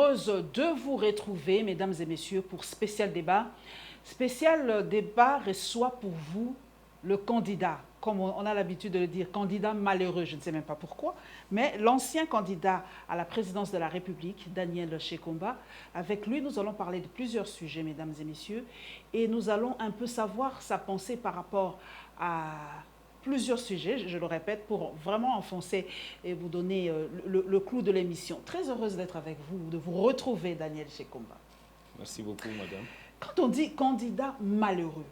heureuse de vous retrouver, mesdames et messieurs, pour Spécial Débat. Spécial Débat reçoit pour vous le candidat, comme on a l'habitude de le dire, candidat malheureux, je ne sais même pas pourquoi, mais l'ancien candidat à la présidence de la République, Daniel Shekomba. Avec lui, nous allons parler de plusieurs sujets, mesdames et messieurs, et nous allons un peu savoir sa pensée par rapport à plusieurs sujets, je le répète, pour vraiment enfoncer et vous donner le clou de l'émission. Très heureuse d'être avec vous, de vous retrouver, Daniel Shekomba. Merci beaucoup, madame. Quand on dit candidat malheureux,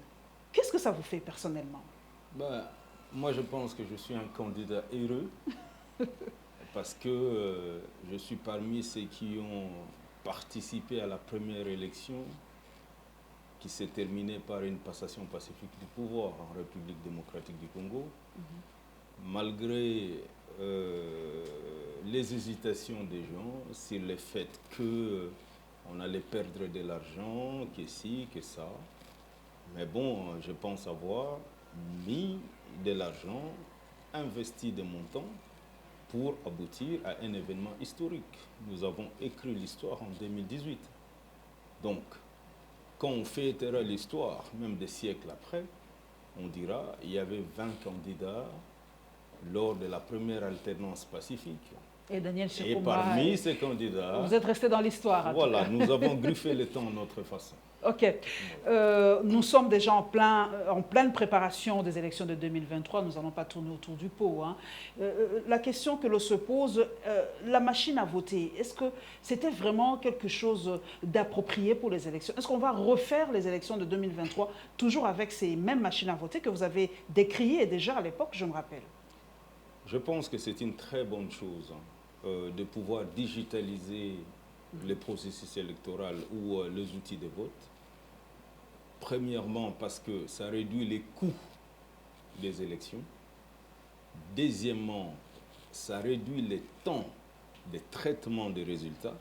qu'est-ce que ça vous fait personnellement? Moi, je pense que je suis un candidat heureux parce que je suis parmi ceux qui ont participé à la première élection qui s'est terminée par une passation pacifique du pouvoir en République démocratique du Congo. Malgré les hésitations des gens sur le fait qu'on allait perdre de l'argent, que ci, que ça. Mais bon, je pense avoir mis de l'argent, investi de mon temps pour aboutir à un événement historique. Nous avons écrit l'histoire en 2018. Donc, quand on fêtera l'histoire, même des siècles après, on dira qu'il y avait 20 candidats lors de la première alternance pacifique. Et Daniel Shekomba, et parmi ces candidats, vous êtes resté dans l'histoire. Voilà, nous avons griffé le temps à notre façon. Ok. Nous sommes déjà en pleine préparation des élections de 2023. Nous n'allons pas tourner autour du pot. Hein. La question que l'on se pose, la machine à voter, est-ce que c'était vraiment quelque chose d'approprié pour les élections? Est-ce qu'on va refaire les élections de 2023 toujours avec ces mêmes machines à voter que vous avez décriées déjà à l'époque, je me rappelle? Je pense que c'est une très bonne chose de pouvoir digitaliser le processus électoral ou les outils de vote. Premièrement, parce que ça réduit les coûts des élections. Deuxièmement, ça réduit le temps de traitement des résultats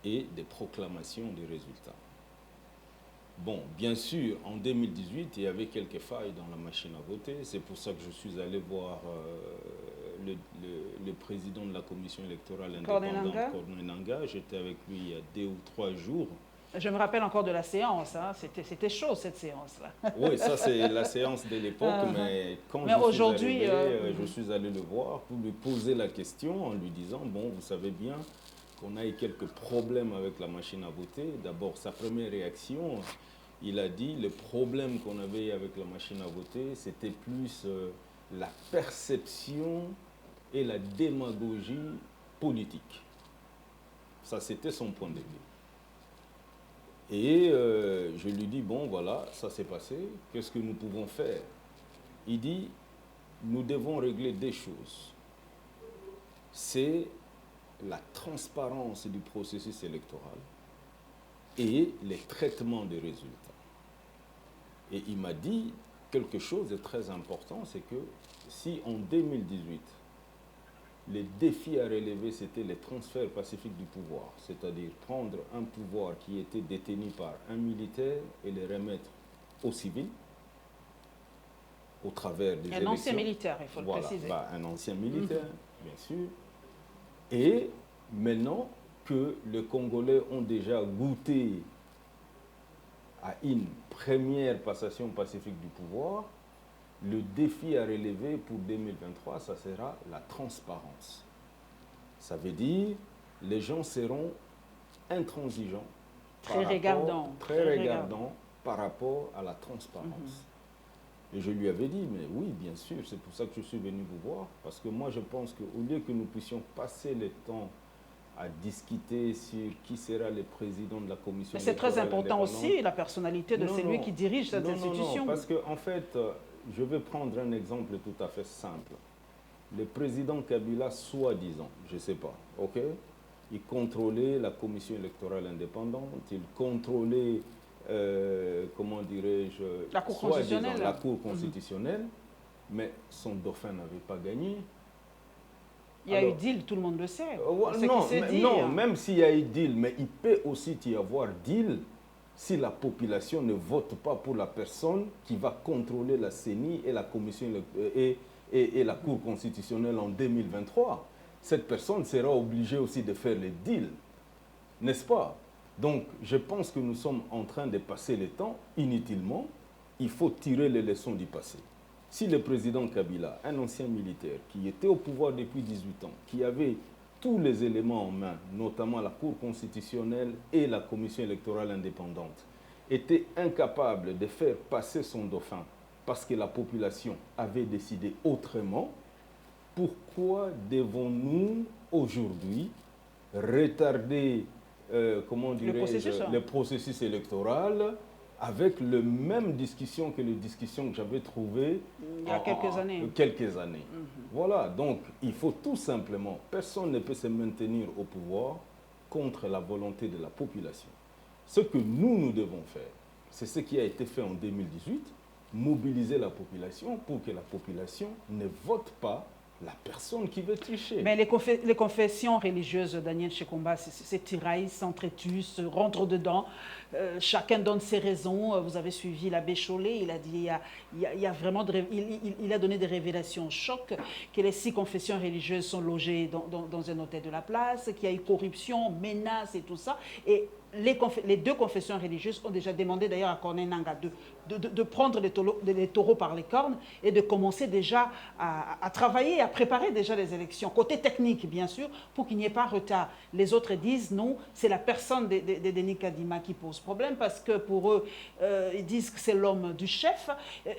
et de proclamation des résultats. Bon, bien sûr, en 2018, il y avait quelques failles dans la machine à voter. C'est pour ça que je suis allé voir le président de la commission électorale indépendante, Corneille Nangaa. J'étais avec lui il y a 2 ou 3 jours. Je me rappelle encore de la séance, hein. C'était chaud cette séance-là. Oui, ça c'est la séance de l'époque, mais quand je suis allé le voir pour lui poser la question en lui disant, bon, vous savez bien qu'on a eu quelques problèmes avec la machine à voter. D'abord, sa première réaction, il a dit, le problème qu'on avait avec la machine à voter, c'était plus la perception et la démagogie politique. Ça, c'était son point de vue. Et je lui dis, bon, voilà, ça s'est passé, qu'est-ce que nous pouvons faire? Il dit, nous devons régler des choses. C'est la transparence du processus électoral et les traitements des résultats. Et il m'a dit quelque chose de très important, c'est que si en 2018, le défi à relever, c'était le transfert pacifique du pouvoir, c'est-à-dire prendre un pouvoir qui était détenu par un militaire et le remettre aux civils, au travers des élections. Un ancien militaire, il faut le préciser. Un ancien militaire, bien sûr. Et maintenant que les Congolais ont déjà goûté à une première passation pacifique du pouvoir, le défi à relever pour 2023, ça sera la transparence. Ça veut dire les gens seront intransigeants, très regardants par rapport à la transparence. Et je lui avais dit, mais oui, bien sûr, c'est pour ça que je suis venu vous voir, parce que moi je pense qu'au lieu que nous puissions passer le temps à discuter sur qui sera le président de la commission. Mais c'est très important aussi, la personnalité de celui qui dirige cette institution. Non, parce qu'en fait, je vais prendre un exemple tout à fait simple. Le président Kabila, soi-disant, je ne sais pas, ok, il contrôlait la commission électorale indépendante, il contrôlait, comment dirais-je, la Cour constitutionnelle. La Cour constitutionnelle, mais son dauphin n'avait pas gagné. Il y a eu deal, tout le monde le sait. Non, même s'il y a eu deal, mais il peut aussi y avoir deal si la population ne vote pas pour la personne qui va contrôler la CENI et la commission et la Cour constitutionnelle en 2023. Cette personne sera obligée aussi de faire le deal. n'est-ce pas? Donc, je pense que nous sommes en train de passer le temps inutilement. Il faut tirer les leçons du passé. Si le président Kabila, un ancien militaire qui était au pouvoir depuis 18 ans, qui avait tous les éléments en main, notamment la Cour constitutionnelle et la Commission électorale indépendante, était incapable de faire passer son dauphin parce que la population avait décidé autrement, pourquoi devons-nous aujourd'hui retarder le processus électoral avec la même discussion que les discussions que j'avais trouvées il y a quelques années. Voilà, donc il faut tout simplement, personne ne peut se maintenir au pouvoir contre la volonté de la population. Ce que nous devons faire, c'est ce qui a été fait en 2018, mobiliser la population pour que la population ne vote pas la personne qui veut tricher. Mais les confessions religieuses, Daniel Shekomba, c'est tiraillent, s'entretuent, se rentrent dedans. Chacun donne ses raisons. Vous avez suivi l'abbé Chollet, il a dit, il y a vraiment il a donné des révélations choc, que les 6 confessions religieuses sont logées dans un hôtel de la place, qu'il y a eu corruption, menaces et tout ça. Et les 2 confessions religieuses ont déjà demandé d'ailleurs à Corneille Nangaa de prendre les taureaux par les cornes et de commencer déjà à travailler, à préparer déjà les élections. Côté technique, bien sûr, pour qu'il n'y ait pas retard. Les autres disent non, c'est la personne de Denis Kadima qui pose problème parce que pour eux, ils disent que c'est l'homme du chef.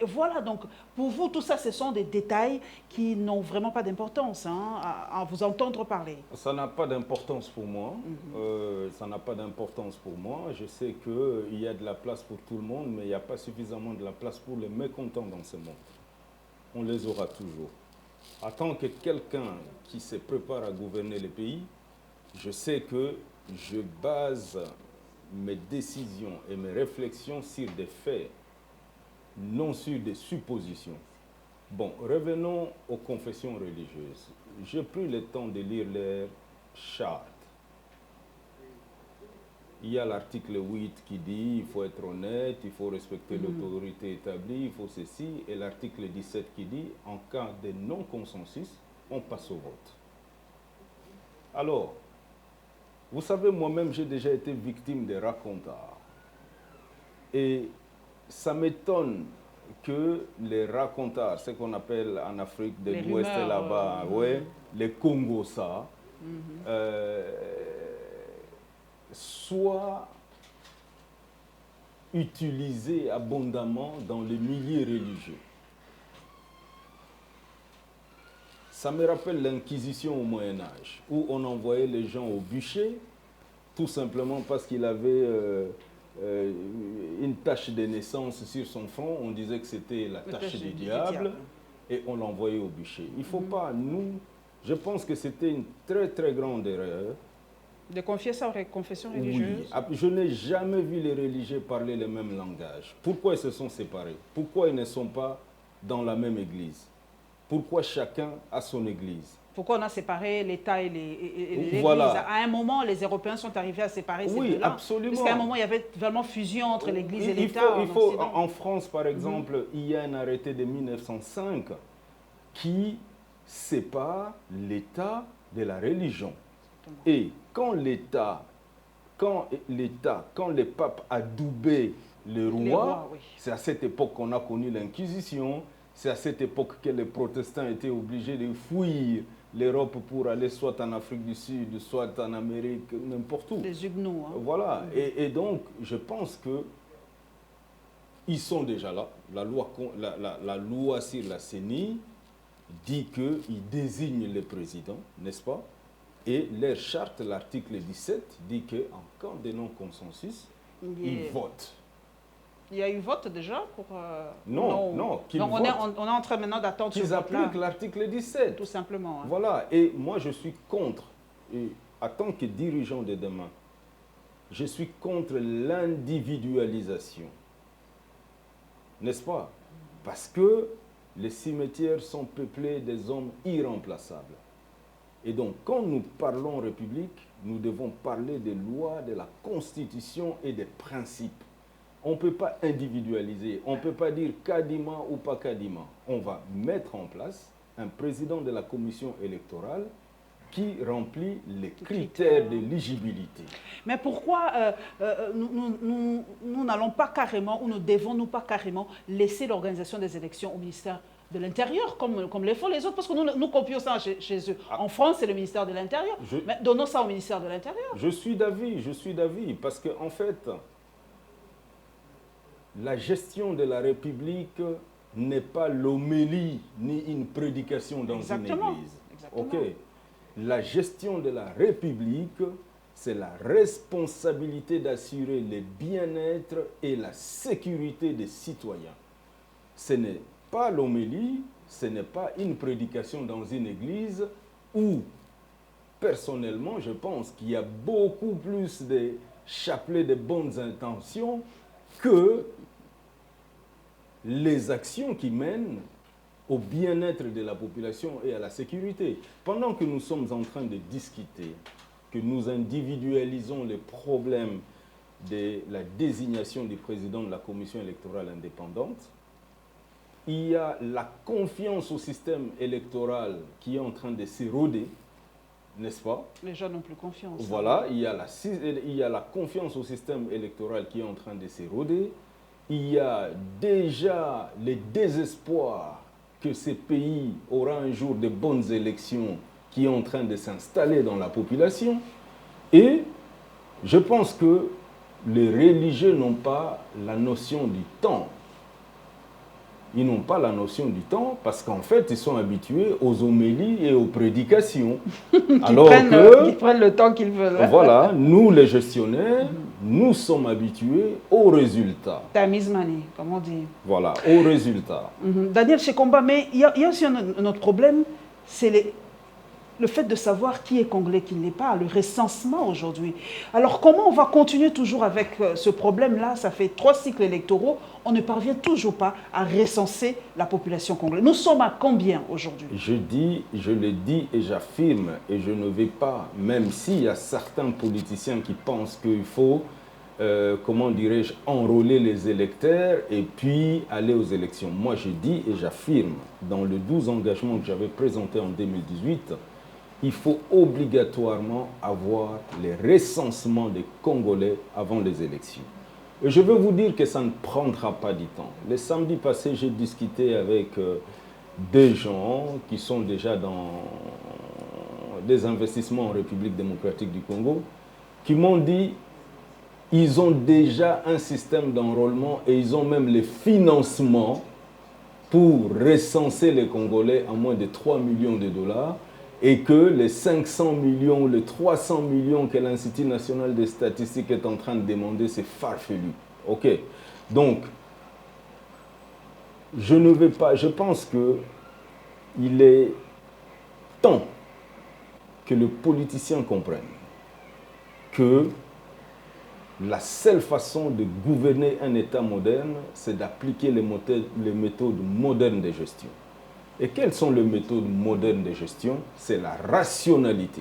Voilà, donc pour vous, tout ça, ce sont des détails qui n'ont vraiment pas d'importance à vous entendre parler. Ça n'a pas d'importance pour moi. Ça n'a pas d'importance pour moi. Je sais qu'il y a de la place pour tout le monde, mais il n'y a pas suffisamment de la place pour les mécontents dans ce monde. On les aura toujours. En tant que quelqu'un qui se prépare à gouverner le pays, je sais que je base mes décisions et mes réflexions sur des faits, non sur des suppositions. Bon, revenons aux confessions religieuses. J'ai pris le temps de lire leur charte. Il y a l'article 8 qui dit il faut être honnête, il faut respecter l'autorité établie, il faut ceci. Et l'article 17 qui dit en cas de non-consensus, on passe au vote. Alors, vous savez, moi-même, j'ai déjà été victime des racontars. Et ça m'étonne que les racontars, ce qu'on appelle en Afrique de l'Ouest là-bas, les Congosa, soient utilisés abondamment dans les milieux religieux. Ça me rappelle l'Inquisition au Moyen-Âge, où on envoyait les gens au bûcher, tout simplement parce qu'il avait une tache de naissance sur son front. On disait que c'était la tache du diable, et on l'envoyait au bûcher. Il ne faut pas, je pense que c'était une très très grande erreur. De confier ça aux confessions religieuses? Oui, je n'ai jamais vu les religieux parler le même langage. Pourquoi ils se sont séparés? Pourquoi ils ne sont pas dans la même église? Pourquoi chacun a son église? Pourquoi on a séparé l'État et l'Église? Voilà. À un moment, les Européens sont arrivés à séparer ces deux-là. Oui, absolument. Parce qu'à un moment, il y avait vraiment fusion entre l'Église et l'État. En France, par exemple, il y a un arrêté de 1905 qui sépare l'État de la religion. Et quand le pape a adoubé le roi, c'est à cette époque qu'on a connu l'Inquisition, c'est à cette époque que les protestants étaient obligés de fuir l'Europe pour aller soit en Afrique du Sud, soit en Amérique, n'importe où. Les Huguenots. Voilà, et donc je pense que ils sont déjà là. La loi sur la CENI dit qu'ils désignent le président, n'est-ce pas? Et leur charte, l'article 17, dit qu'en cas de non-consensus, ils votent. Il y a eu vote déjà pour... Non. Donc on est en train maintenant d'attendre ce vote-là. Ils appliquent l'article 17. Tout simplement. Voilà, et moi je suis contre, et en tant que dirigeant de demain, je suis contre l'individualisation. N'est-ce pas? Parce que les cimetières sont peuplés des hommes irremplaçables. Et donc, quand nous parlons République, nous devons parler des lois, de la Constitution et des principes. On ne peut pas individualiser, on ne peut pas dire Kadima ou pas Kadima. On va mettre en place un président de la commission électorale qui remplit les critères d'éligibilité. Mais pourquoi nous n'allons pas carrément, ou ne devons-nous pas carrément laisser l'organisation des élections au ministère de l'Intérieur, comme le font les autres, parce que nous copions ça chez eux. En France, c'est le ministère de l'Intérieur. Mais donnons ça au ministère de l'Intérieur. Je suis d'avis, parce qu'en fait, la gestion de la République n'est pas l'homélie ni une prédication dans une église. Exactement. Ok. La gestion de la République, c'est la responsabilité d'assurer le bien-être et la sécurité des citoyens. Ce n'est pas l'homélie, ce n'est pas une prédication dans une église où, personnellement, je pense qu'il y a beaucoup plus de chapelets de bonnes intentions que les actions qui mènent au bien-être de la population et à la sécurité. Pendant que nous sommes en train de discuter, que nous individualisons les problèmes de la désignation du président de la commission électorale indépendante, il y a la confiance au système électoral qui est en train de s'éroder, n'est-ce pas? Les gens n'ont plus confiance. Voilà, il y a la confiance au système électoral qui est en train de s'éroder. Il y a déjà le désespoir que ce pays aura un jour de bonnes élections qui est en train de s'installer dans la population. Et je pense que les religieux n'ont pas la notion du temps. Ils n'ont pas la notion du temps parce qu'en fait, ils sont habitués aux homélies et aux prédications. Qui prennent le temps qu'ils veulent. Voilà, nous les gestionnaires, nous sommes habitués aux résultats. Tamise money, comme on dit. Voilà, aux résultats. Daniel Shekomba, mais il y a aussi un autre problème, c'est le fait de savoir qui est congolais, qui ne l'est pas, le recensement aujourd'hui. Alors comment on va continuer toujours avec ce problème-là? Ça fait 3 cycles électoraux, on ne parvient toujours pas à recenser la population congolaise. Nous sommes à combien aujourd'hui? Je le dis et j'affirme, et je ne vais pas, même s'il y a certains politiciens qui pensent qu'il faut, comment dirais-je, enrôler les électeurs et puis aller aux élections. Moi je dis et j'affirme, dans les 12 engagements que j'avais présentés en 2018, il faut obligatoirement avoir les recensements des Congolais avant les élections. Et je veux vous dire que ça ne prendra pas du temps. Le samedi passé, j'ai discuté avec des gens qui sont déjà dans des investissements en République démocratique du Congo, qui m'ont dit qu'ils ont déjà un système d'enrôlement et ils ont même les financements pour recenser les Congolais à moins de 3 millions de dollars. Et que les 500 millions, les 300 millions que l'Institut national des statistiques est en train de demander, c'est farfelu. OK. Donc, je pense qu'il est temps que le politicien comprenne que la seule façon de gouverner un État moderne, c'est d'appliquer les méthodes modernes de gestion. Et quelles sont les méthodes modernes de gestion? C'est la rationalité,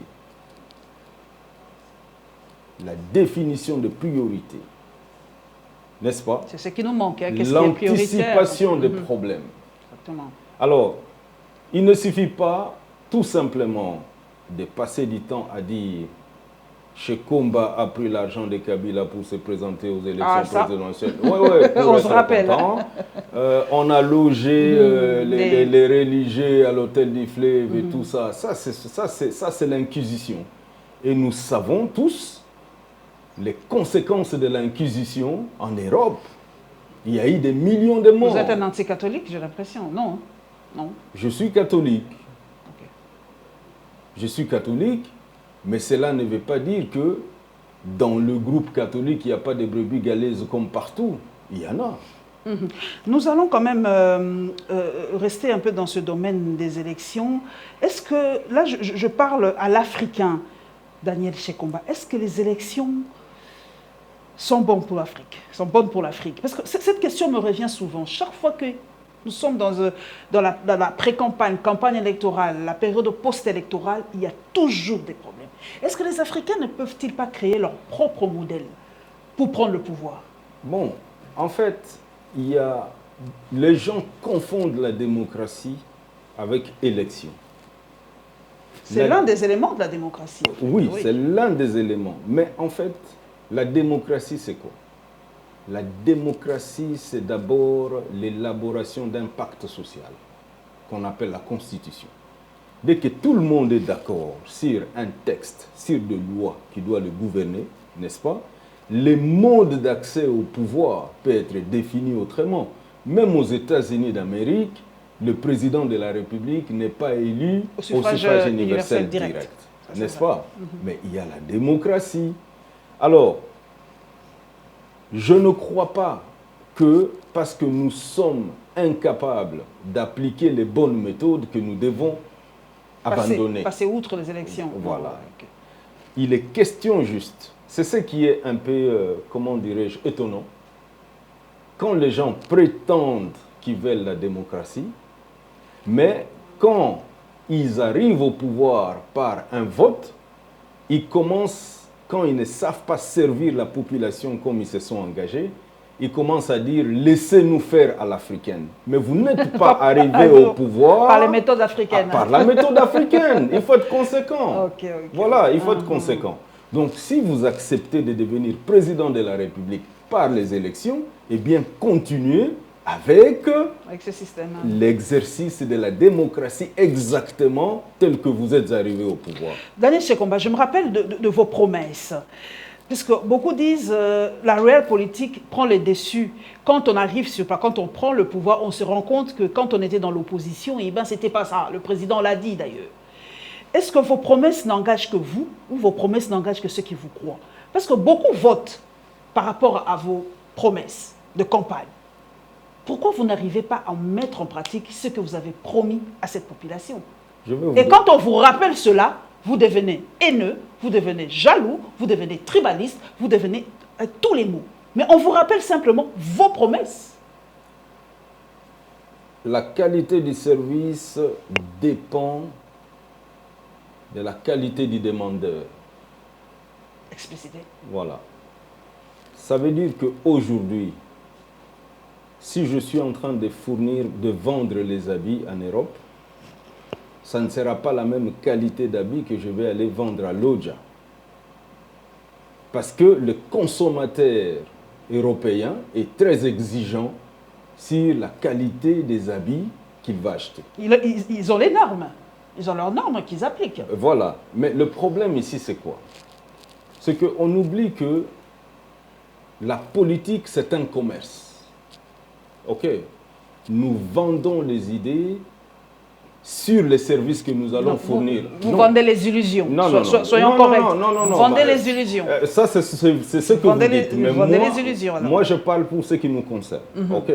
la définition de priorité, n'est-ce pas? C'est ce qui nous manque, hein? L'anticipation des problèmes. Exactement. Alors, il ne suffit pas tout simplement de passer du temps à dire Shekomba a pris l'argent de Kabila pour se présenter aux élections présidentielles. On se rappelle. On a logé les religieux à l'hôtel du Fleuve et tout ça. Ça, c'est l'inquisition. Et nous savons tous les conséquences de l'inquisition en Europe. Il y a eu des millions de morts. Vous êtes un anticatholique, j'ai l'impression. Non, non. Je suis catholique. Okay. Je suis catholique. Mais cela ne veut pas dire que dans le groupe catholique, il n'y a pas de brebis galeuses comme partout. Il y en a. Nous allons quand même rester un peu dans ce domaine des élections. Est-ce que, là je parle à l'Africain, Daniel Shekomba, est-ce que les élections sont bonnes pour l'Afrique? Parce que cette question me revient souvent. Chaque fois que nous sommes dans la pré-campagne, campagne électorale, la période post-électorale, il y a toujours des problèmes. Est-ce que les Africains ne peuvent-ils pas créer leur propre modèle pour prendre le pouvoir? Bon, en fait, les gens confondent la démocratie avec élection. C'est l'un des éléments de la démocratie. En fait. Oui, c'est l'un des éléments. Mais en fait, la démocratie, c'est quoi? La démocratie, c'est d'abord l'élaboration d'un pacte social qu'on appelle la Constitution. Dès que tout le monde est d'accord sur un texte, sur des lois qui doivent le gouverner, n'est-ce pas? Les modes d'accès au pouvoir peuvent être définis autrement. Même aux États-Unis d'Amérique, le président de la République n'est pas élu au suffrage universel direct. N'est-ce pas? Mais il y a la démocratie. Alors, je ne crois pas que parce que nous sommes incapables d'appliquer les bonnes méthodes que nous devons abandonner. Passer outre les élections. Voilà. Okay. Il est question juste. C'est ce qui est un peu, comment dirais-je, étonnant. Quand les gens prétendent qu'ils veulent la démocratie, mais quand ils arrivent au pouvoir par un vote, ils commencent, quand ils ne savent pas servir la population comme ils se sont engagés, ils commencent à dire « laissez-nous faire à l'africaine ». Mais vous n'êtes pas arrivé au pouvoir… Par les méthodes africaines. Par la méthode africaine. Il faut être conséquent. Voilà, il faut être conséquent. Donc, si vous acceptez de devenir président de la République par les élections, eh bien, continuez avec ce système. L'exercice de la démocratie exactement tel que vous êtes arrivé au pouvoir. Daniel Chekomba, je me rappelle de vos promesses. Puisque beaucoup disent la réelle politique prend les déçus. Quand on arrive quand on prend le pouvoir, on se rend compte que quand on était dans l'opposition, eh ben, c'était pas ça. Le président l'a dit d'ailleurs. Est-ce que vos promesses n'engagent que vous ou vos promesses n'engagent que ceux qui vous croient? Parce que beaucoup votent par rapport à vos promesses de campagne. Pourquoi vous n'arrivez pas à mettre en pratique ce que vous avez promis à cette population? Et quand on vous rappelle cela, vous devenez haineux, vous devenez jaloux, vous devenez tribaliste, vous devenez tous les mots. Mais on vous rappelle simplement vos promesses. La qualité du service dépend de la qualité du demandeur. Explicité. Voilà. Ça veut dire qu'aujourd'hui, si je suis en train de vendre les habits en Europe, ça ne sera pas la même qualité d'habits que je vais aller vendre à Lodja. Parce que le consommateur européen est très exigeant sur la qualité des habits qu'il va acheter. Ils ont les normes. Ils ont leurs normes qu'ils appliquent. Voilà. Mais le problème ici, c'est quoi? C'est qu'on oublie que la politique, c'est un commerce. OK? Nous vendons les idées sur les services que nous allons fournir. Vous vendez les illusions. Soyons corrects. Vous vendez les illusions. Ça, c'est ce que vous dites. Mais vous vendez les illusions. Moi, je parle pour ce qui nous concerne. OK?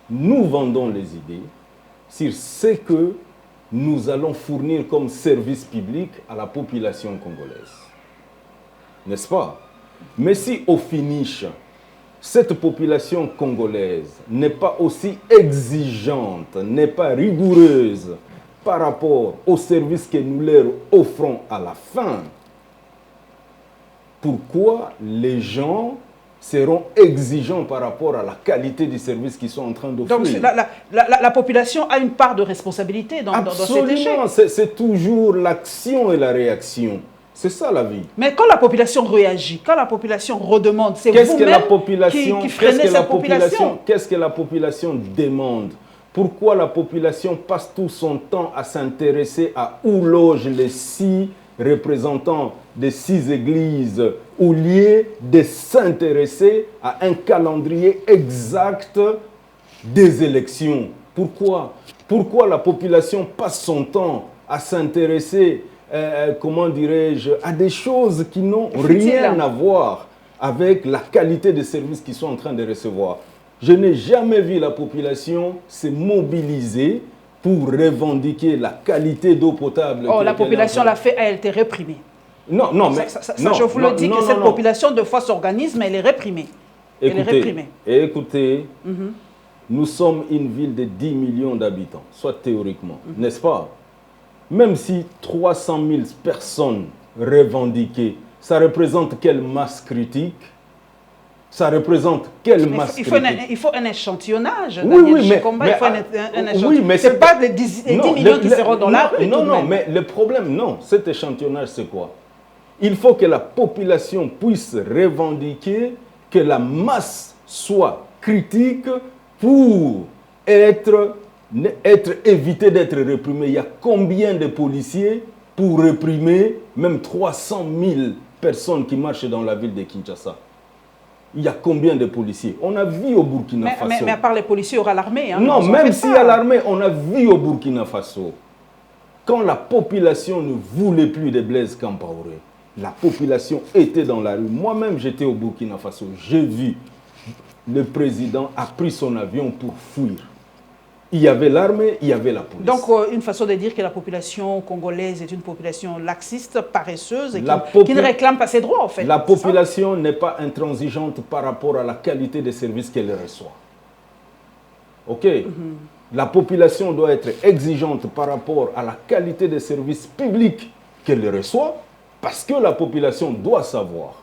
Nous vendons les idées sur ce que nous allons fournir comme service public à la population congolaise. N'est-ce pas? Mais si au finish, cette population congolaise n'est pas aussi exigeante, n'est pas rigoureuse par rapport aux services que nous leur offrons à la fin, pourquoi les gens seront exigeants par rapport à la qualité du service qu'ils sont en train d'offrir? Donc la population a une part de responsabilité dans cet échec. Absolument, c'est toujours l'action et la réaction. C'est ça la vie. Mais quand la population réagit, quand la population redemande, c'est vous-même qui freinez cette population. Qu'est-ce que la population demande? Pourquoi la population passe tout son temps à s'intéresser à où logent les 6 représentants des 6 églises, au lieu de s'intéresser à un calendrier exact des élections? Pourquoi la population passe son temps à s'intéresser comment dirais-je, à des choses qui n'ont rien à voir avec la qualité des services qu'ils sont en train de recevoir? Je n'ai jamais vu la population se mobiliser pour revendiquer la qualité d'eau potable. Oh, la population l'a fait, elle était réprimée. Non, mais… je vous le dis que cette population, de fois s'organise, mais elle est réprimée. Écoutez, nous sommes une ville de 10 millions d'habitants, soit théoriquement, n'est-ce pas? Même si 300 000 personnes revendiquées, ça représente quelle masse critique? Ça représente quelle Mais masse il critique? faut un échantillonnage, Oui, Daniel oui, Shekomba, il faut un échantillonnage. oui, mais Ce n'est pas les 10 millions qui seront dans la rue. Non, tout de non, même. mais le problème, non. Cet échantillonnage, c'est quoi? Il faut que la population puisse revendiquer que la masse soit critique pour être évitée d'être réprimée. Il y a combien de policiers pour réprimer même 300 000 personnes qui marchent dans la ville de Kinshasa? Il y a combien de policiers? On a vu au Burkina Faso. Mais à part les policiers, il y aura l'armée. Hein, non, même s'il y a l'armée, on a vu au Burkina Faso. Quand la population ne voulait plus de Blaise Compaoré, la population était dans la rue. Moi-même, j'étais au Burkina Faso. J'ai vu le président a pris son avion pour fuir. Il y avait l'armée, il y avait la police. Donc, une façon de dire que la population congolaise est une population laxiste, paresseuse, et qui ne réclame pas ses droits, en fait. La population n'est pas intransigeante par rapport à la qualité des services qu'elle reçoit. OK? La population doit être exigeante par rapport à la qualité des services publics qu'elle reçoit, parce que la population doit savoir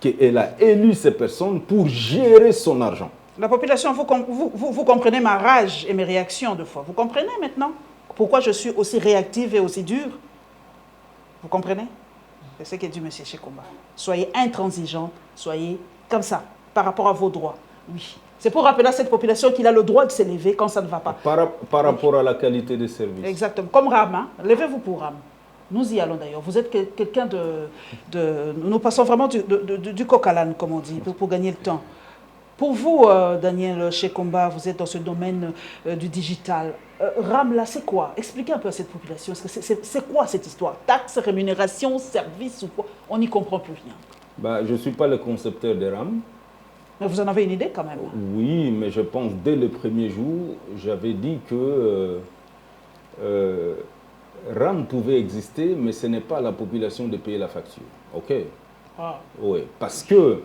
qu'elle a élu ces personnes pour gérer son argent. La population, vous comprenez ma rage et mes réactions de fois. Vous comprenez maintenant pourquoi je suis aussi réactive et aussi dure? Vous comprenez? C'est ce que dit M. Shekomba. Soyez intransigeants, soyez comme ça, par rapport à vos droits. Oui. C'est pour rappeler à cette population qu'il a le droit de s'élever quand ça ne va pas. Par rapport à la qualité des services. Exactement. Comme Ram, hein? Levez-vous pour Ram. Nous y allons d'ailleurs. Vous êtes quelqu'un de... Nous passons vraiment du coq à l'âne, comme on dit, pour gagner le temps. Pour vous, Daniel Shekomba, vous êtes dans ce domaine du digital. Ram, là, c'est quoi? Expliquez un peu à cette population. C'est quoi cette histoire? Taxes, rémunération, services ou quoi? On n'y comprend plus rien. Bah, je ne suis pas le concepteur de RAM. Mais vous en avez une idée quand même? Oui, mais je pense dès le premier jour, j'avais dit que RAM pouvait exister, mais ce n'est pas à la population de payer la facture. OK? Ah. Oui, parce que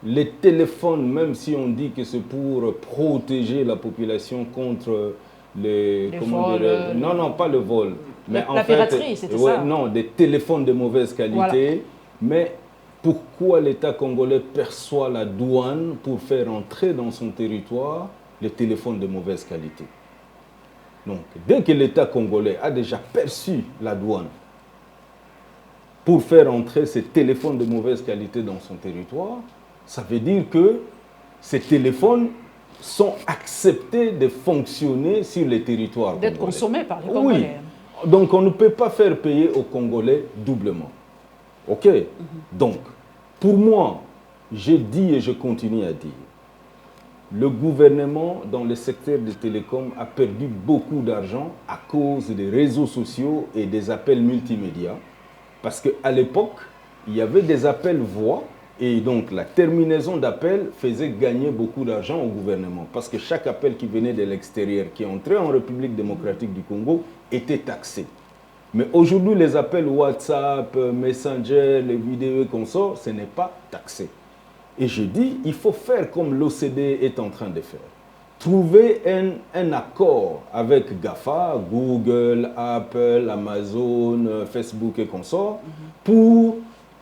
les téléphones, même si on dit que c'est pour protéger la population contre les vols, non, pas le vol. Mais la piraterie, c'était ça? Non, des téléphones de mauvaise qualité. Voilà. Mais pourquoi l'État congolais perçoit la douane pour faire entrer dans son territoire les téléphones de mauvaise qualité? Donc, dès que l'État congolais a déjà perçu la douane pour faire entrer ces téléphones de mauvaise qualité dans son territoire, ça veut dire que ces téléphones sont acceptés de fonctionner sur les territoires congolais. D'être consommés par les Congolais. Oui. Donc, on ne peut pas faire payer aux Congolais doublement. OK? Donc, pour moi, j'ai dit et je continue à dire, le gouvernement dans le secteur des télécoms a perdu beaucoup d'argent à cause des réseaux sociaux et des appels multimédia. Parce qu'à l'époque, il y avait des appels voix et donc la terminaison d'appels faisait gagner beaucoup d'argent au gouvernement. Parce que chaque appel qui venait de l'extérieur, qui entrait en République démocratique du Congo, était taxé. Mais aujourd'hui, les appels WhatsApp, Messenger, les vidéos et consorts, ce n'est pas taxé. Et je dis, il faut faire comme l'OCDE est en train de faire. Trouver un accord avec GAFA, Google, Apple, Amazon, Facebook et consorts, pour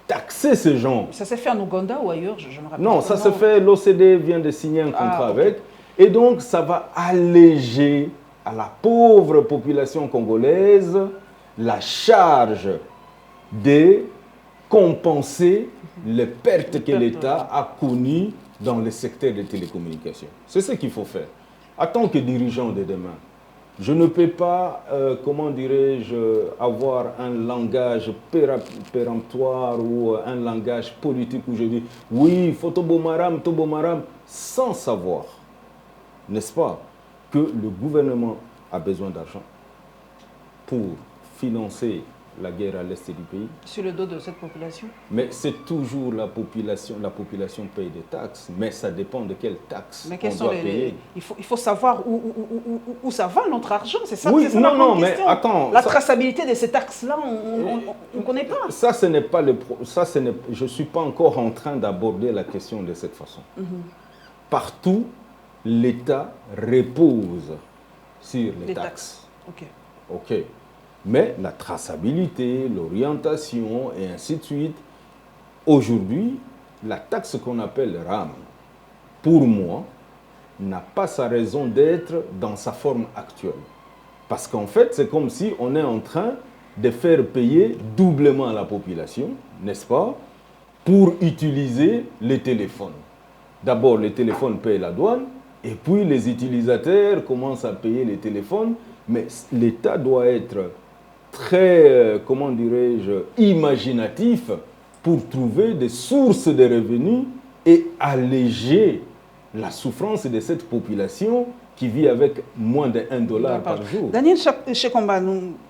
taxer ces gens. Ça s'est fait en Ouganda ou ailleurs? Je me rappelle. Non, ça se fait, l'OCDE vient de signer un contrat avec. Et donc, ça va alléger à la pauvre population congolaise la charge de compenser les pertes que l'État a connues dans le secteur des télécommunications. C'est ce qu'il faut faire. En tant que dirigeant de demain, je ne peux pas, comment dirais-je, avoir un langage péremptoire ou un langage politique où je dis « oui, faut Tobomaram, sans savoir, n'est-ce pas, que le gouvernement a besoin d'argent pour financer la guerre à l'est du pays. Sur le dos de cette population? Mais c'est toujours la population paye des taxes, mais ça dépend de quelles taxes on doit payer. Il faut savoir où ça va notre argent, c'est ça? Oui, ça non, mais attends. La traçabilité de ces taxes-là, on ne connaît pas. Ça, ce n'est pas je ne suis pas encore en train d'aborder la question de cette façon. Partout, l'État repose sur les taxes. OK. Mais la traçabilité, l'orientation et ainsi de suite, aujourd'hui, la taxe qu'on appelle RAM, pour moi, n'a pas sa raison d'être dans sa forme actuelle. Parce qu'en fait, c'est comme si on est en train de faire payer doublement à la population, n'est-ce pas, pour utiliser les téléphones. D'abord, les téléphones payent la douane, et puis les utilisateurs commencent à payer les téléphones, mais l'État doit être très, comment dirais-je, imaginatif pour trouver des sources de revenus et alléger la souffrance de cette population qui vit avec moins de $1 par jour. Daniel Chekomba,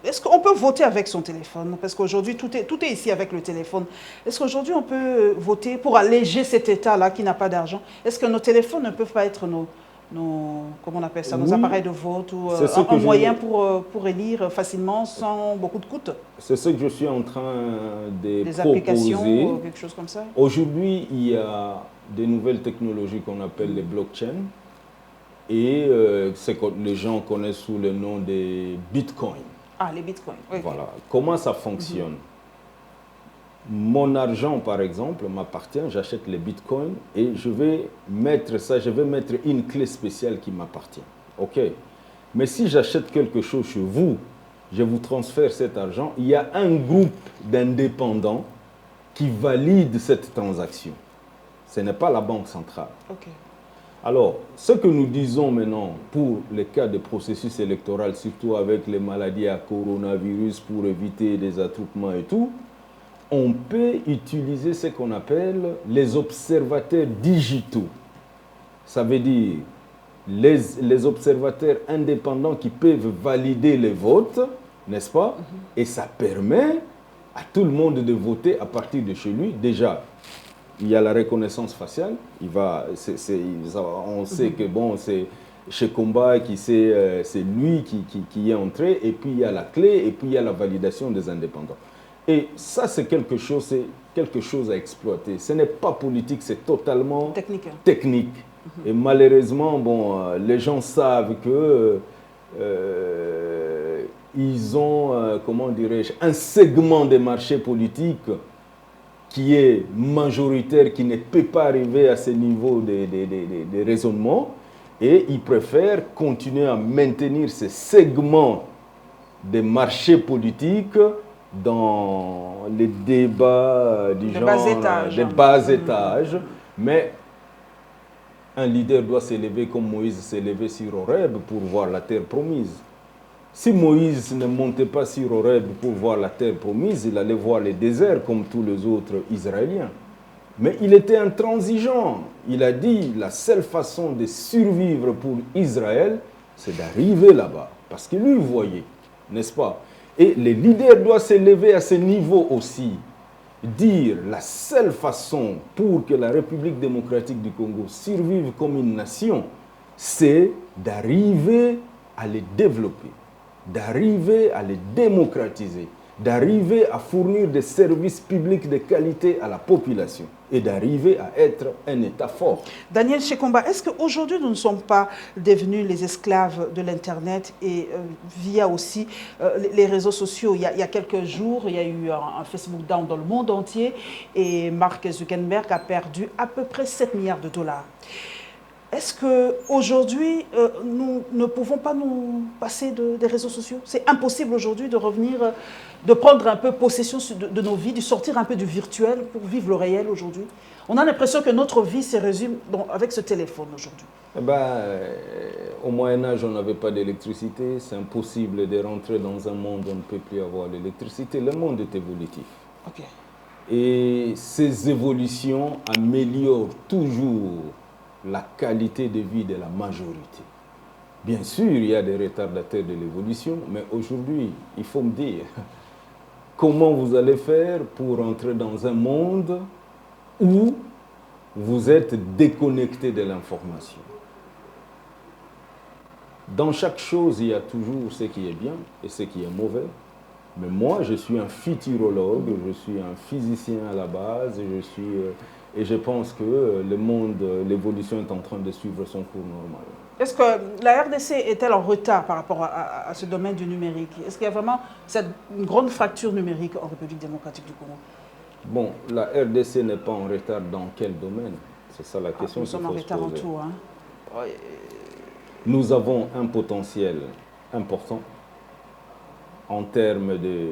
est-ce qu'on peut voter avec son téléphone? Parce qu'aujourd'hui, tout est ici avec le téléphone. Est-ce qu'aujourd'hui, on peut voter pour alléger cet État-là qui n'a pas d'argent? Est-ce que nos téléphones ne peuvent pas être comment on appelle ça, nos appareils de vote ou un moyen pour élire facilement sans beaucoup de coûts? C'est ce que je suis en train de des proposer. Applications ou quelque chose comme ça? Aujourd'hui, il y a des nouvelles technologies qu'on appelle les blockchains et ce que les gens connaissent sous le nom des bitcoins. Ah, les bitcoins, oui. Voilà. Comment ça fonctionne? Mon argent, par exemple, m'appartient, j'achète les bitcoins et je vais mettre une clé spéciale qui m'appartient. OK. Mais si j'achète quelque chose chez vous, je vous transfère cet argent, il y a un groupe d'indépendants qui valide cette transaction. Ce n'est pas la banque centrale. OK. Alors, ce que nous disons maintenant pour les cas de processus électoral, surtout avec les maladies à coronavirus pour éviter des attroupements et tout, on peut utiliser ce qu'on appelle les observateurs digitaux. Ça veut dire les observateurs indépendants qui peuvent valider les votes, n'est-ce pas? Et ça permet à tout le monde de voter à partir de chez lui. Déjà, il y a la reconnaissance faciale. On sait que bon, c'est Chekomba c'est lui qui est entré. Et puis il y a la clé et puis il y a la validation des indépendants. Et ça, c'est quelque chose à exploiter. Ce n'est pas politique, c'est totalement technique. Et malheureusement, bon, les gens savent que ils ont, comment dirais-je, un segment des marchés politiques qui est majoritaire, qui ne peut pas arriver à ce niveau de raisonnement. Et ils préfèrent continuer à maintenir ce segment des marchés politiques dans les débats du genre, des bas étages. Mais un leader doit s'élever comme Moïse s'est élevé sur Horeb pour voir la terre promise. Si Moïse ne montait pas sur Horeb pour voir la terre promise, il allait voir les déserts comme tous les autres Israéliens. Mais il était intransigeant. Il a dit la seule façon de survivre pour Israël, c'est d'arriver là-bas. Parce que lui voyait, n'est-ce pas? Et les leaders doivent s'élever à ce niveau aussi. Dire la seule façon pour que la République démocratique du Congo survive comme une nation, c'est d'arriver à les développer, d'arriver à les démocratiser, d'arriver à fournir des services publics de qualité à la population et d'arriver à être un État fort. Daniel Chekomba, est-ce qu'aujourd'hui nous ne sommes pas devenus les esclaves de l'Internet et via aussi les réseaux sociaux? Il y a quelques jours, il y a eu un Facebook Down dans le monde entier et Mark Zuckerberg a perdu à peu près 7 milliards de dollars. Est-ce qu'aujourd'hui, nous ne pouvons pas nous passer des réseaux sociaux? C'est impossible aujourd'hui de revenir, de prendre un peu possession de nos vies, de sortir un peu du virtuel pour vivre le réel aujourd'hui. On a l'impression que notre vie se résume avec ce téléphone aujourd'hui. Eh ben, au Moyen-Âge, on n'avait pas d'électricité. C'est impossible de rentrer dans un monde où on ne peut plus avoir l'électricité. Le monde est évolutif. Okay. Et ces évolutions améliorent toujours la qualité de vie de la majorité. Bien sûr, il y a des retardateurs de l'évolution, mais aujourd'hui, il faut me dire, comment vous allez faire pour entrer dans un monde où vous êtes déconnecté de l'information? Dans chaque chose, il y a toujours ce qui est bien et ce qui est mauvais. Mais moi, je suis un futurologue, je suis un physicien à la base, et je pense que le monde, l'évolution est en train de suivre son cours normal. Est-ce que la RDC est-elle en retard par rapport à ce domaine du numérique? Est-ce qu'il y a vraiment une grande fracture numérique en République démocratique du Congo? Bon, la RDC n'est pas en retard dans quel domaine? C'est ça la question Nous qu'il sommes en faut se retard en poser. tout. Hein. Nous avons un potentiel important en termes de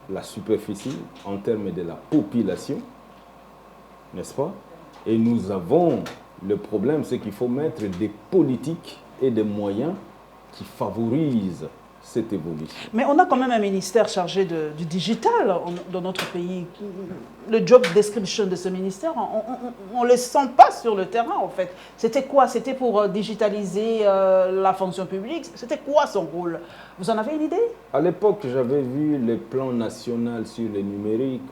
la superficie, en termes de la population, n'est-ce pas? Et nous avons, le problème, c'est qu'il faut mettre des politiques et des moyens qui favorisent cette évolution. Mais on a quand même un ministère chargé du digital dans notre pays. Le job description de ce ministère, on ne le sent pas sur le terrain en fait. C'était quoi? C'était pour digitaliser la fonction publique? C'était quoi son rôle? Vous en avez une idée? À l'époque, j'avais vu le plan national sur le numérique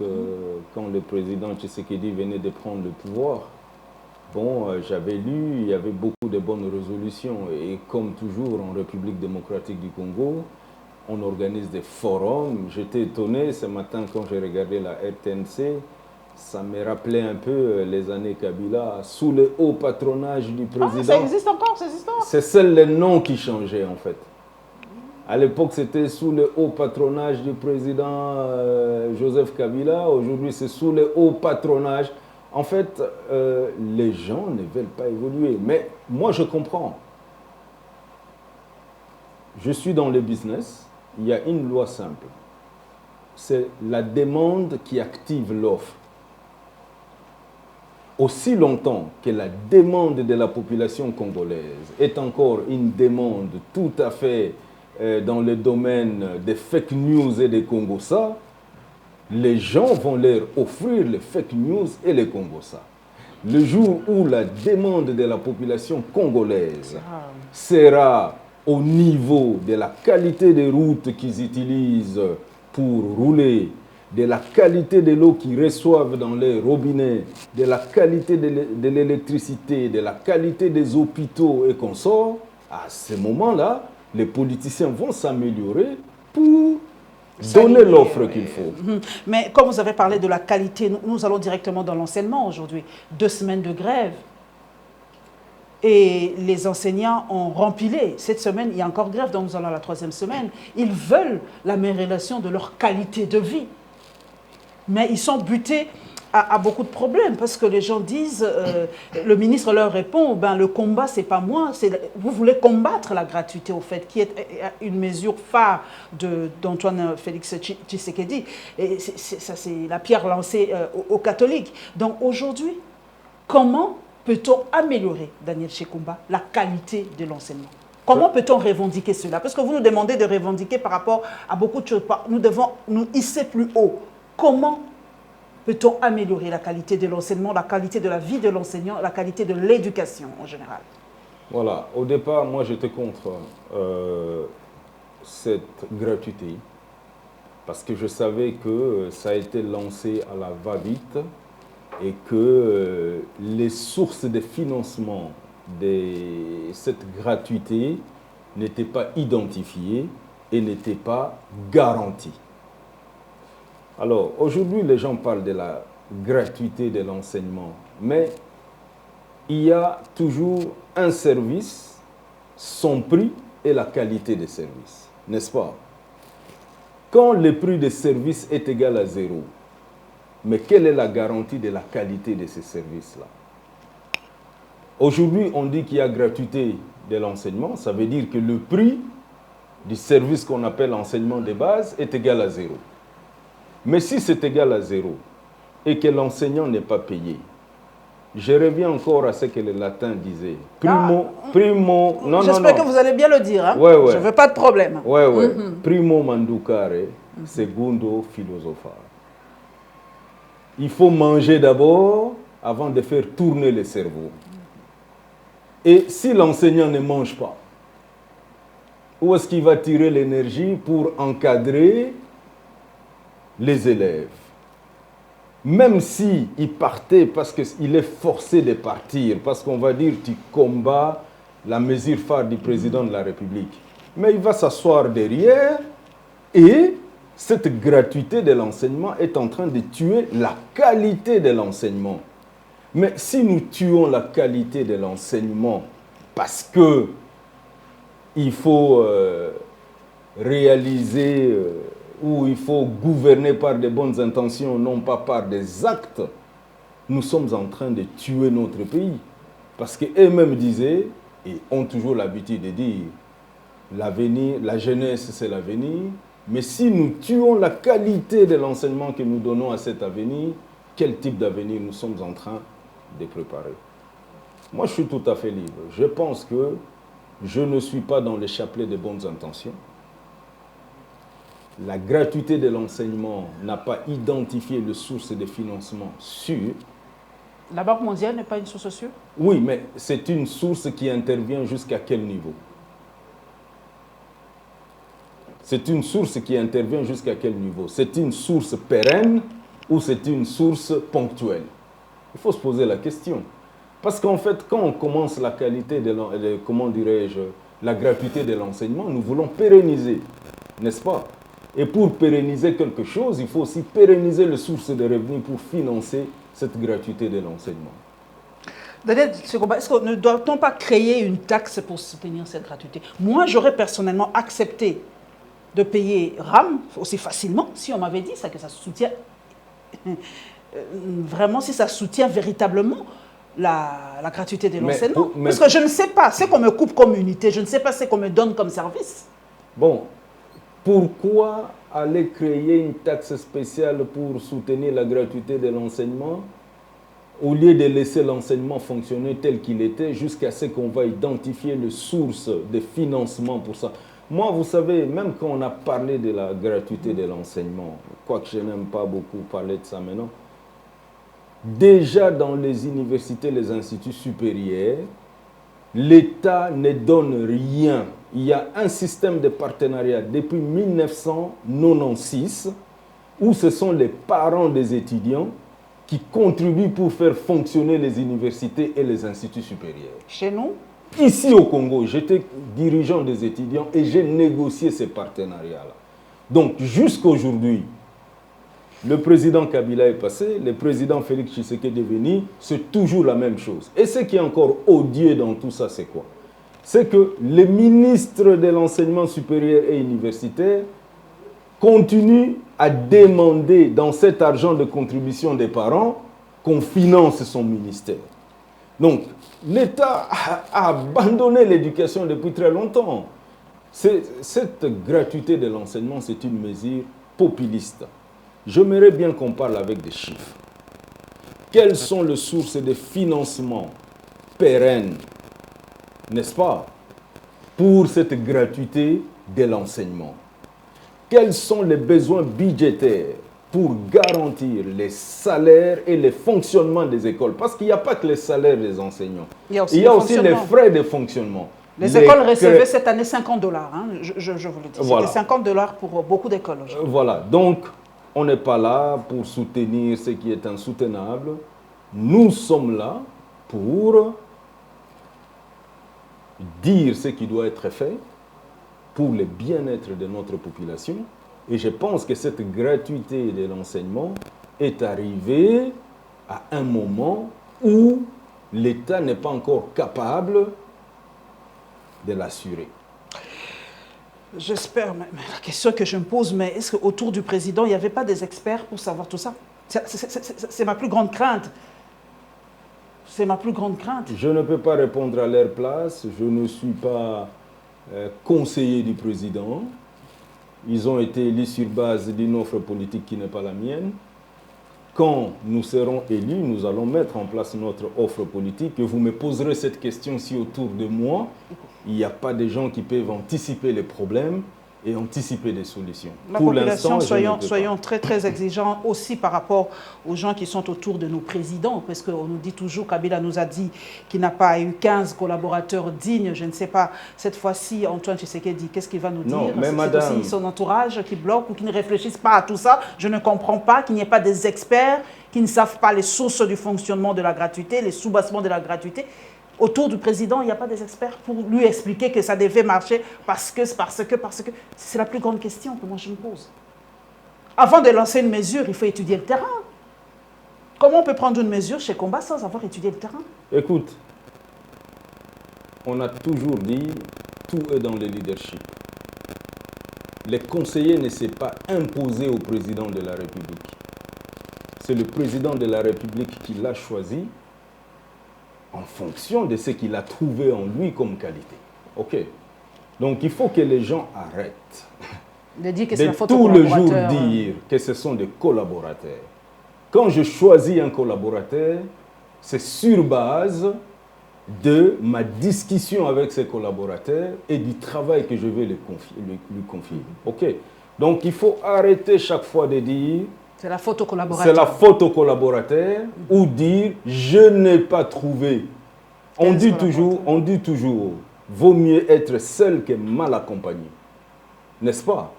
quand le président Tshisekedi venait de prendre le pouvoir. Bon, j'avais lu, il y avait beaucoup de bonnes résolutions et comme toujours en République démocratique du Congo, on organise des forums. J'étais étonné ce matin quand j'ai regardé la RTNC, ça me rappelait un peu les années Kabila, sous le haut patronage du président. Ah, ça existe encore, ça existe encore. C'est seul le nom qui changeait en fait. À l'époque, c'était sous le haut patronage du président Joseph Kabila. Aujourd'hui, c'est sous le haut patronage. En fait, les gens ne veulent pas évoluer. Mais moi, je comprends. Je suis dans le business. Il y a une loi simple. C'est la demande qui active l'offre. Aussi longtemps que la demande de la population congolaise est encore une demande tout à fait dans le domaine des fake news et des Congossa, les gens vont leur offrir les fake news et les Congossa. Le jour où la demande de la population congolaise sera au niveau de la qualité des routes qu'ils utilisent pour rouler, de la qualité de l'eau qu'ils reçoivent dans les robinets, de la qualité de l'électricité, de la qualité des hôpitaux et consorts, à ce moment-là, les politiciens vont s'améliorer pour donner l'offre qu'il faut. Mais comme vous avez parlé de la qualité, nous allons directement dans l'enseignement aujourd'hui. 2 semaines de grève. Et les enseignants ont rempilé. Cette semaine, il y a encore grève, donc nous allons à la 3e semaine. Ils veulent l'amélioration de leur qualité de vie. Mais ils sont butés à beaucoup de problèmes parce que les gens disent, le ministre leur répond, ben, le combat, c'est pas moi, vous voulez combattre la gratuité, au fait, qui est une mesure phare d'Antoine Félix Tshisekedi. Et ça, c'est la pierre lancée aux catholiques. Donc aujourd'hui, comment peut-on améliorer, Daniel Shekumba, la qualité de l'enseignement? Comment peut-on revendiquer cela? Parce que vous nous demandez de revendiquer par rapport à beaucoup de choses. Nous devons nous hisser plus haut. Comment peut-on améliorer la qualité de l'enseignement, la qualité de la vie de l'enseignant, la qualité de l'éducation en général? Voilà, au départ, moi j'étais contre cette gratuité parce que je savais que ça a été lancé à la va-vite et que les sources de financement de cette gratuité n'étaient pas identifiées et n'étaient pas garanties. Alors, aujourd'hui, les gens parlent de la gratuité de l'enseignement, mais il y a toujours un service, son prix et la qualité des services, n'est-ce pas? Quand le prix des services est égal à 0, mais quelle est la garantie de la qualité de ces services-là? Aujourd'hui, on dit qu'il y a gratuité de l'enseignement, ça veut dire que le prix du service qu'on appelle enseignement de base est égal à 0. Mais si c'est égal à 0 et que l'enseignant n'est pas payé, je reviens encore à ce que le latin disait. Primo, non, j'espère que vous allez bien le dire. Hein? Ouais, ouais. Je ne veux pas de problème. Ouais, ouais. Primo manducare, segundo philosophare. Il faut manger d'abord avant de faire tourner le cerveau. Et si l'enseignant ne mange pas, où est-ce qu'il va tirer l'énergie pour encadrer les élèves? Même s'il partait parce qu'il est forcé de partir, parce qu'on va dire tu combats la mesure phare du président de la République. Mais il va s'asseoir derrière et cette gratuité de l'enseignement est en train de tuer la qualité de l'enseignement. Mais si nous tuons la qualité de l'enseignement parce que il faut réaliser où il faut gouverner par des bonnes intentions, non pas par des actes, nous sommes en train de tuer notre pays. Parce qu'eux-mêmes disaient, et ont toujours l'habitude de dire, l'avenir, la jeunesse c'est l'avenir, mais si nous tuons la qualité de l'enseignement que nous donnons à cet avenir, quel type d'avenir nous sommes en train de préparer? Moi, je suis tout à fait libre. Je pense que je ne suis pas dans le chapelet des bonnes intentions. La gratuité de l'enseignement n'a pas identifié les sources de financement sûres. La Banque mondiale n'est pas une source sûre? Oui, mais c'est une source qui intervient jusqu'à quel niveau? C'est une source qui intervient jusqu'à quel niveau? C'est une source pérenne ou c'est une source ponctuelle? Il faut se poser la question. Parce qu'en fait, quand on commence la qualité comment dirais-je, la gratuité de l'enseignement, nous voulons pérenniser, n'est-ce pas? Et pour pérenniser quelque chose, il faut aussi pérenniser les sources de revenus pour financer cette gratuité de l'enseignement. Daniel Sekoba, est-ce que ne doit-on pas créer une taxe pour soutenir cette gratuité? Moi, j'aurais personnellement accepté de payer RAM aussi facilement si on m'avait dit ça, que ça soutient vraiment, si ça soutient véritablement la gratuité de l'enseignement. Parce que je ne sais pas ce qu'on me coupe comme unité, je ne sais pas ce qu'on me donne comme service. Bon, pourquoi aller créer une taxe spéciale pour soutenir la gratuité de l'enseignement au lieu de laisser l'enseignement fonctionner tel qu'il était jusqu'à ce qu'on va identifier les sources de financement pour ça? Moi, vous savez, même quand on a parlé de la gratuité de l'enseignement, quoique je n'aime pas beaucoup parler de ça maintenant, déjà dans les universités, les instituts supérieurs, l'État ne donne rien. Il y a un système de partenariat depuis 1996 où ce sont les parents des étudiants qui contribuent pour faire fonctionner les universités et les instituts supérieurs. Chez nous? Ici au Congo, j'étais dirigeant des étudiants et j'ai négocié ces partenariats-là. Donc jusqu'aujourd'hui, le président Kabila est passé, le président Félix Tshisekedi est venu, c'est toujours la même chose. Et ce qui est encore odieux dans tout ça, c'est quoi? C'est que les ministres de l'enseignement supérieur et universitaire continuent à demander dans cet argent de contribution des parents qu'on finance son ministère. Donc, l'État a abandonné l'éducation depuis très longtemps. Cette gratuité de l'enseignement, c'est une mesure populiste. J'aimerais bien qu'on parle avec des chiffres. Quelles sont les sources de financement pérennes, n'est-ce pas, pour cette gratuité de l'enseignement? Quels sont les besoins budgétaires pour garantir les salaires et le fonctionnement des écoles? Parce qu'il n'y a pas que les salaires des enseignants. Il y a aussi les frais de fonctionnement. Les écoles recevaient cette année $50, hein, je vous le dis. Voilà. C'était $50 pour beaucoup d'écoles. Voilà, donc on n'est pas là pour soutenir ce qui est insoutenable. Nous sommes là pour dire ce qui doit être fait pour le bien-être de notre population. Et je pense que cette gratuité de l'enseignement est arrivée à un moment où l'État n'est pas encore capable de l'assurer. J'espère, mais la question que je me pose, mais est-ce qu'autour du président, il n'y avait pas des experts pour savoir tout ça? C'est ma plus grande crainte. C'est ma plus grande crainte. Je ne peux pas répondre à leur place. Je ne suis pas conseiller du président. Ils ont été élus sur base d'une offre politique qui n'est pas la mienne. Quand nous serons élus, nous allons mettre en place notre offre politique et vous me poserez cette question si autour de moi, il n'y a pas de gens qui peuvent anticiper les problèmes et anticiper des solutions. La population, soyons très très exigeants aussi par rapport aux gens qui sont autour de nos présidents, parce qu'on nous dit toujours, Kabila nous a dit qu'il n'a pas eu 15 collaborateurs dignes, je ne sais pas, cette fois-ci, Antoine Tshisekedi, qu'est-ce qu'il va nous dire? C'est aussi son entourage qui bloque ou qui ne réfléchissent pas à tout ça. Je ne comprends pas qu'il n'y ait pas des experts qui ne savent pas les sources du fonctionnement de la gratuité, les soubassements de la gratuité. Autour du président, il n'y a pas des experts pour lui expliquer que ça devait marcher parce que. C'est la plus grande question que moi je me pose. Avant de lancer une mesure, il faut étudier le terrain. Comment on peut prendre une mesure chez Combat sans avoir étudié le terrain? Écoute, on a toujours dit tout est dans le leadership. les conseillers ne s'est pas imposé au président de la République. C'est le président de la République qui l'a choisi en fonction de ce qu'il a trouvé en lui comme qualité. OK. Donc il faut que les gens arrêtent de dire que c'est la faute tout le jour collaborateur. dire que ce sont des collaborateurs. Quand je choisis un collaborateur, c'est sur base de ma discussion avec ces collaborateurs et du travail que je vais lui confier. OK. Donc il faut arrêter chaque fois de dire c'est la faute au collaborateur. C'est la faute au collaborateur ou dire je n'ai pas trouvé. On dit toujours, vaut mieux être seul que mal accompagné. N'est-ce pas?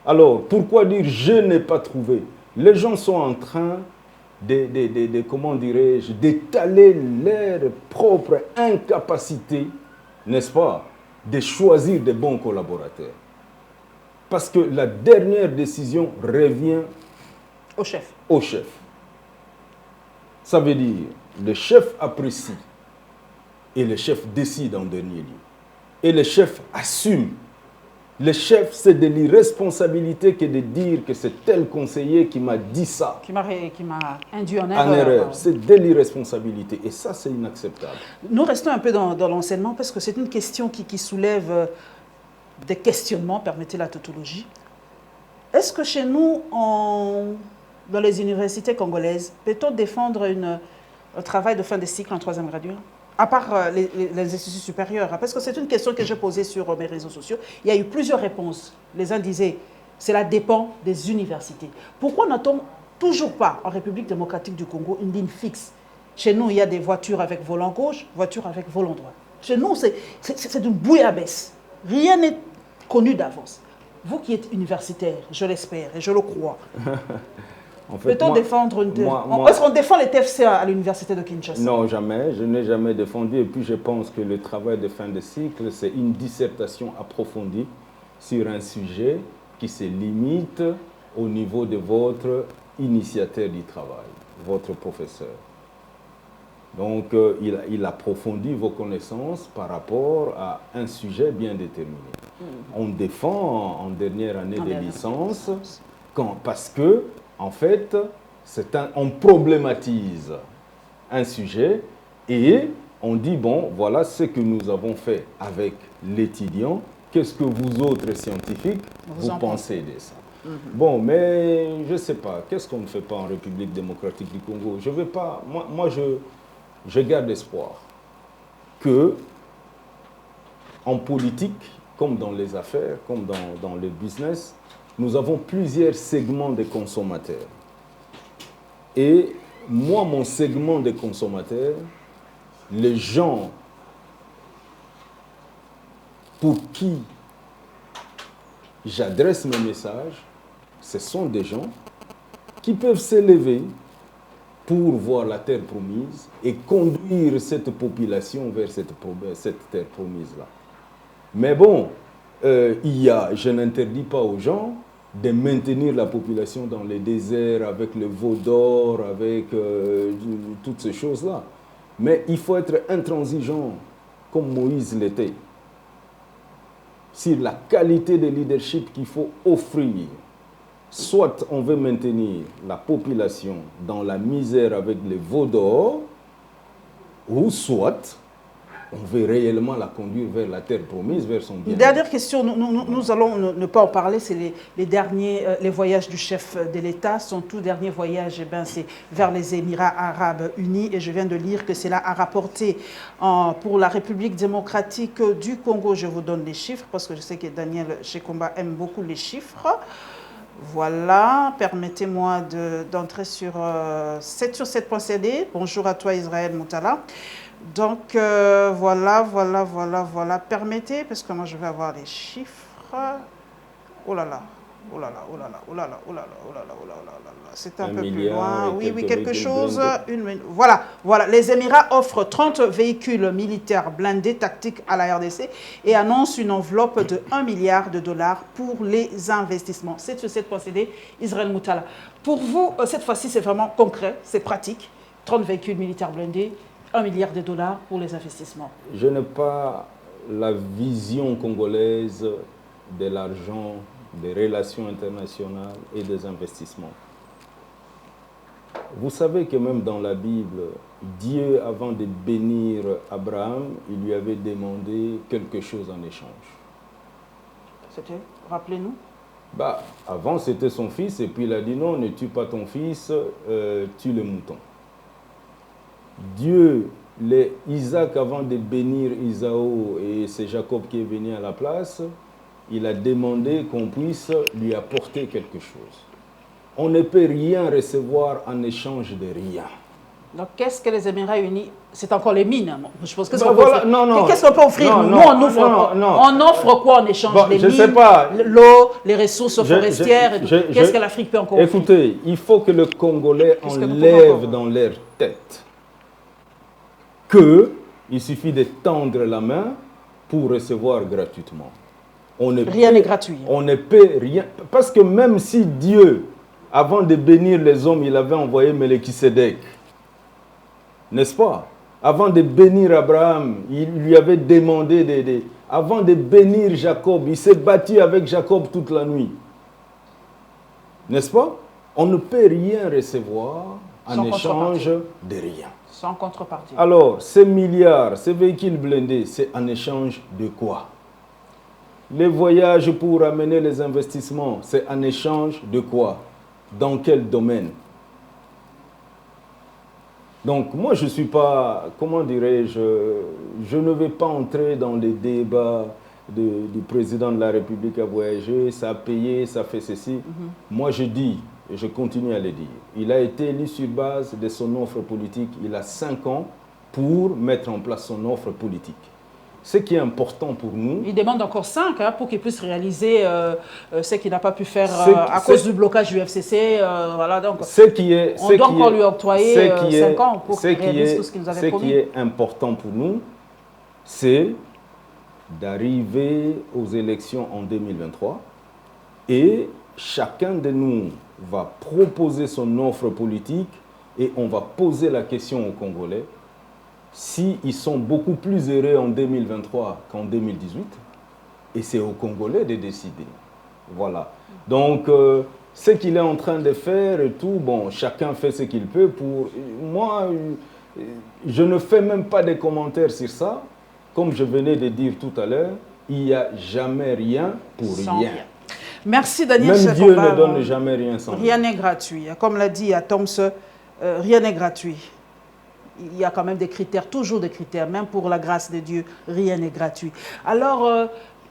Alors, pourquoi dire je n'ai pas trouvé? Les gens sont en train comment dirais-je, d'étaler leur propre incapacité, n'est-ce pas, de choisir des bons collaborateurs. Parce que la dernière décision revient au chef. Au chef. Ça veut dire, le chef apprécie et le chef décide en dernier lieu. Et le chef assume. Le chef, c'est de l'irresponsabilité que de dire que c'est tel conseiller qui m'a dit ça. Qui m'a induit en erreur. C'est de l'irresponsabilité. Et ça, c'est inacceptable. Nous restons un peu dans l'enseignement parce que c'est une question qui soulève des questionnements, permettez la tautologie. Est-ce que chez nous, dans les universités congolaises, peut-on défendre un travail de fin de cycle en troisième gradure? À part les instituts supérieurs, parce que c'est une question que j'ai posée sur mes réseaux sociaux. Il y a eu plusieurs réponses. Les uns disaient, cela dépend des universités. Pourquoi n'a-t-on toujours pas, en République démocratique du Congo, une ligne fixe? Chez nous, il y a des voitures avec volant gauche, voitures avec volant droit. Chez nous, c'est une bouillabaisse. Rien n'est connu d'avance. Vous qui êtes universitaire, je l'espère et je le crois, en fait, peut-on défendre une... Est-ce qu'on défend les TFC à l'université de Kinshasa? Non, jamais. Je n'ai jamais défendu. Et puis, je pense que le travail de fin de cycle, c'est une dissertation approfondie sur un sujet qui se limite au niveau de votre initiateur du travail, votre professeur. Donc, il approfondit vos connaissances par rapport à un sujet bien déterminé. On défend en dernière année de licence parce que, en fait, on problématise un sujet et on dit, bon, voilà ce que nous avons fait avec l'étudiant. Qu'est-ce que vous autres scientifiques, vous pensez de ça? Bon, mais je ne sais pas. Qu'est-ce qu'on ne fait pas en République démocratique du Congo? Je ne vais pas... Moi, je garde espoir que en politique, comme dans les affaires, comme dans le business, nous avons plusieurs segments de consommateurs. Et moi, mon segment de consommateurs, les gens pour qui j'adresse mes messages, ce sont des gens qui peuvent s'élever pour voir la terre promise et conduire cette population vers cette terre promise-là. Mais bon, je n'interdis pas aux gens de maintenir la population dans les déserts avec le veau d'or, avec toutes ces choses-là. Mais il faut être intransigeant, comme Moïse l'était, sur la qualité de leadership qu'il faut offrir. Soit on veut maintenir la population dans la misère avec les veaux d'or, ou soit on veut réellement la conduire vers la terre promise, vers son bien. Dernière question, nous allons ne pas en parler, c'est les voyages du chef de l'État. Son tout dernier voyage, c'est vers les Émirats arabes unis. Et je viens de lire que cela a rapporté pour la République démocratique du Congo. Je vous donne les chiffres parce que je sais que Daniel Shekomba aime beaucoup les chiffres. Voilà, permettez-moi d'entrer sur 7sur7.cd. Bonjour à toi Israël Moutala. Donc voilà. Permettez, parce que moi je vais avoir les chiffres. Oh là là. C'est un peu plus loin. Oui, quelque chose. Voilà. Les Émirats offrent 30 véhicules militaires blindés tactiques à la RDC et annoncent une enveloppe de 1 milliard de dollars pour les investissements. C'est sur cette procédé, Israël Moutala. Pour vous, cette fois-ci, c'est vraiment concret, c'est pratique. 30 véhicules militaires blindés, 1 milliard de dollars pour les investissements. Je n'ai pas la vision congolaise de l'argent des relations internationales et des investissements. Vous savez que même dans la Bible, Dieu, avant de bénir Abraham, il lui avait demandé quelque chose en échange. C'était, rappelez-nous. Bah, avant, c'était son fils, et puis il a dit non, ne tue pas ton fils, tue le mouton. Dieu, Isaac, avant de bénir Isaïe, et c'est Jacob qui est venu à la place, il a demandé qu'on puisse lui apporter quelque chose. On ne peut rien recevoir en échange de rien. Donc, qu'est-ce que les Émirats unis, c'est encore les mines. Je pense que qu'est-ce qu'on peut offrir? Nous, on offre quoi? On offre quoi en échange des mines, l'eau, les ressources forestières? Qu'est-ce que l'Afrique peut encore offrir? Écoutez, il faut que le Congolais enlève dans leur tête qu'il suffit de tendre la main pour recevoir gratuitement. Rien n'est gratuit. On ne peut rien. Parce que même si Dieu, avant de bénir les hommes, il avait envoyé Melchisédek, n'est-ce pas? Avant de bénir Abraham, il lui avait demandé avant de bénir Jacob, il s'est battu avec Jacob toute la nuit. N'est-ce pas? On ne peut rien recevoir en échange de rien. Sans contrepartie. Alors, ces milliards, ces véhicules blindés, c'est en échange de quoi? Les voyages pour amener les investissements, c'est en échange de quoi? Dans quel domaine? Donc, moi, je ne suis pas, comment dirais-je, je ne vais pas entrer dans les débats du président de la République à voyager, ça a payé, ça fait ceci. Moi, je dis, et je continue à le dire, il a été élu sur base de son offre politique. Il a 5 ans pour mettre en place son offre politique. Ce qui est important pour nous... Il demande encore 5 pour qu'il puisse réaliser ce qu'il n'a pas pu faire à cause du blocage du FCC. Voilà, donc, on doit encore lui octroyer 5 ans pour qu'il réalise tout ce qu'il nous avait promis. Ce qui est important pour nous, c'est d'arriver aux élections en 2023 et chacun de nous va proposer son offre politique et on va poser la question aux Congolais s'ils sont beaucoup plus heureux en 2023 qu'en 2018, et c'est aux Congolais de décider. Voilà. Donc, ce qu'il est en train de faire et tout, bon, chacun fait ce qu'il peut. Pour moi, je ne fais même pas de commentaires sur ça. Comme je venais de dire tout à l'heure, il n'y a jamais rien pour rien. Merci Daniel Même Dieu ne donne jamais rien sans rien. Rien n'est gratuit. Comme l'a dit Toms, rien n'est gratuit. Il y a quand même des critères, toujours des critères, même pour la grâce de Dieu, rien n'est gratuit. Alors,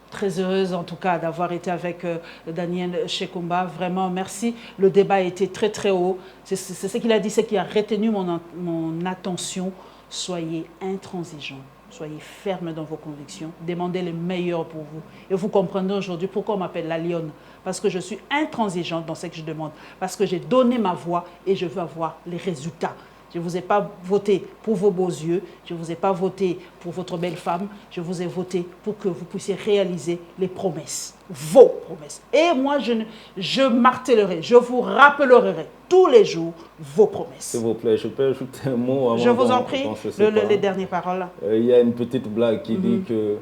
très heureuse en tout cas d'avoir été avec Daniel Shekumba, vraiment merci. Le débat a été très très haut, c'est ce qu'il a dit, c'est qui a retenu mon attention. Soyez intransigeants, soyez fermes dans vos convictions, demandez le meilleur pour vous. Et vous comprendrez aujourd'hui pourquoi on m'appelle la lionne, parce que je suis intransigeante dans ce que je demande, parce que j'ai donné ma voix et je veux avoir les résultats. Je ne vous ai pas voté pour vos beaux yeux, je ne vous ai pas voté pour votre belle femme, je vous ai voté pour que vous puissiez réaliser les promesses, vos promesses. Et moi, je martellerai, je vous rappellerai tous les jours vos promesses. S'il vous plaît, je peux ajouter un mot avant. Je vous en prie, les dernières paroles. Il y a une petite blague qui dit que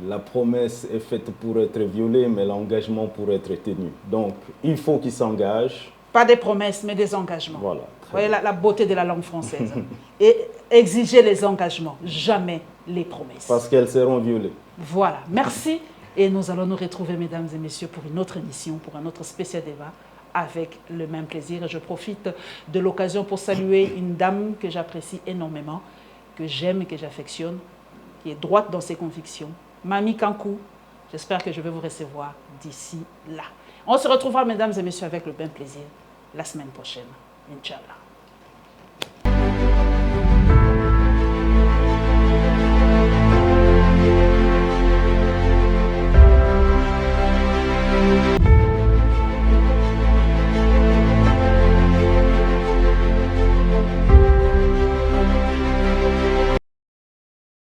la promesse est faite pour être violée, mais l'engagement pour être tenu. Donc, il faut qu'il s'engage. Pas des promesses, mais des engagements. Voilà. Vous voyez la beauté de la langue française. Et exiger les engagements, jamais les promesses. Parce qu'elles seront violées. Voilà. Merci. Et nous allons nous retrouver, mesdames et messieurs, pour une autre émission, pour un autre spécial débat, avec le même plaisir. Et je profite de l'occasion pour saluer une dame que j'apprécie énormément, que j'aime et que j'affectionne, qui est droite dans ses convictions. Mamie Kankou, j'espère que je vais vous recevoir d'ici là. On se retrouvera, mesdames et messieurs, avec le même plaisir la semaine prochaine. Inch'Allah.